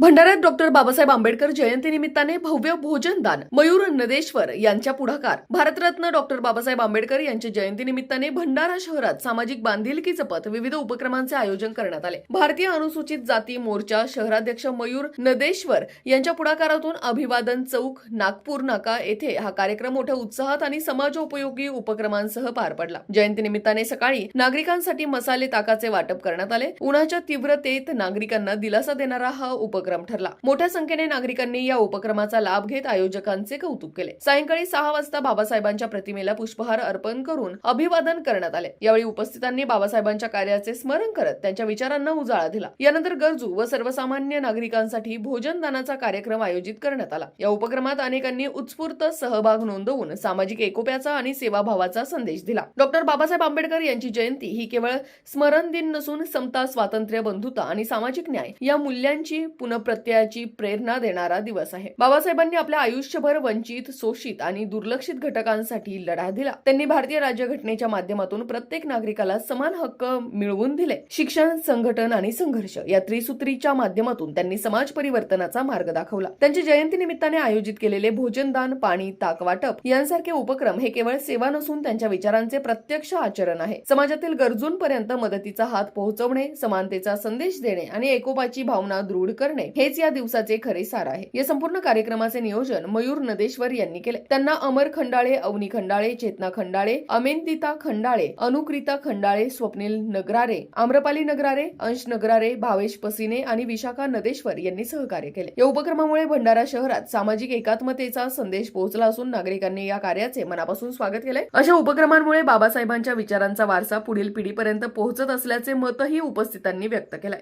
भंडाऱ्यात doctor Babasaheb Ambedkar जयंतीनिमित्ताने भव्य भोजनदान. मयूर नदेश्वर यांच्या पुढाकार. भारतरत्न डॉक्टर बाबासाहेब आंबेडकर यांच्या जयंतीनिमित्ताने भंडारा शहरात सामाजिक बांधिलकी जपत विविध उपक्रमांचे आयोजन करण्यात आले. भारतीय अनुसूचित जाती मोर्चा शहराध्यक्ष मयूर नदेश्वर यांच्या पुढाकारातून अभिवादन चौक, नागपूर नाका येथे हा कार्यक्रम मोठ्या उत्साहात आणि समाजोपयोगी उपक्रमांसह पार पडला. जयंतीनिमित्ताने सकाळी नागरिकांसाठी मसाले ताकाचे वाटप करण्यात आले. उन्हाच्या तीव्रतेत नागरिकांना दिलासा देणारा हा उपक्रम ठरला. मोठ्या संख्येने नागरिकांनी या उपक्रमाचा लाभ घेत आयोजकांचे कौतुक केले. सायंकाळी 6 वाजता बाबासाहेबांच्या प्रतिमेला पुष्पहार अर्पण करून अभिवादन करण्यात आले. यावेळी उपस्थितांनी बाबासाहेबांच्या कार्याचे स्मरण करत त्यांच्या विचारांना उजाळा दिला. यानंतर गरजू व सर्वसामान्य नागरिकांसाठी भोजनदानाचा कार्यक्रम आयोजित करण्यात आला. या उपक्रमात अनेकांनी उत्स्फूर्त सहभाग नोंदवून सामाजिक एकोप्याचा आणि सेवाभावाचा संदेश दिला. डॉक्टर बाबासाहेब आंबेडकर यांची जयंती ही केवळ स्मरण दिन नसून समता, स्वातंत्र्य, बंधुता आणि सामाजिक न्याय या मूल्यांची पुनःप्रत्ययाची प्रेरणा देणारा दिवस आहे. बाबासाहेबांनी आपल्या आयुष्यभर वंचित, शोषित आणि दुर्लक्षित घटकांसाठी लढा दिला. त्यांनी भारतीय राज्यघटनेच्या माध्यमातून प्रत्येक नागरिकाला समान हक्क मिळवून दिले. शिक्षण, संघटन आणि संघर्ष या त्रिसूत्रीच्या माध्यमातून त्यांनी समाज परिवर्तनाचा मार्ग दाखवला. त्यांच्या जयंतीनिमित्ताने आयोजित केलेले भोजनदान, पाणी, ताक वाटप यांसारखे उपक्रम हे केवळ सेवा नसून त्यांच्या विचारांचे प्रत्यक्ष आचरण आहे. समाजातील गरजूंपर्यंत मदतीचा हात पोहोचवणे, समानतेचा संदेश देणे आणि एकोपाची भावना दृढ करणे हेच या दिवसाचे खरे सार आहे. या संपूर्ण कार्यक्रमाचे नियोजन मयूर नदेश्वर यांनी केले. त्यांना अमर खंडाळे, अवनी खंडाळे, चेतना खंडाळे, अमेंदिता खंडाळे, अनुकृता खंडाळे, स्वप्नील नगरारे, आम्रपाली नगरारे, अंश नगरारे, भावेश पसिने आणि विशाखा नदेश्वर यांनी सहकार्य केले. या उपक्रमामुळे भंडारा शहरात सामाजिक एकात्मतेचा संदेश पोहोचला असून नागरिकांनी या कार्याचे मनापासून स्वागत केले. अशा उपक्रमांमुळे बाबासाहेबांच्या विचारांचा वारसा पुढील पिढीपर्यंत पोहोचत असल्याचे मतही उपस्थितांनी व्यक्त केले.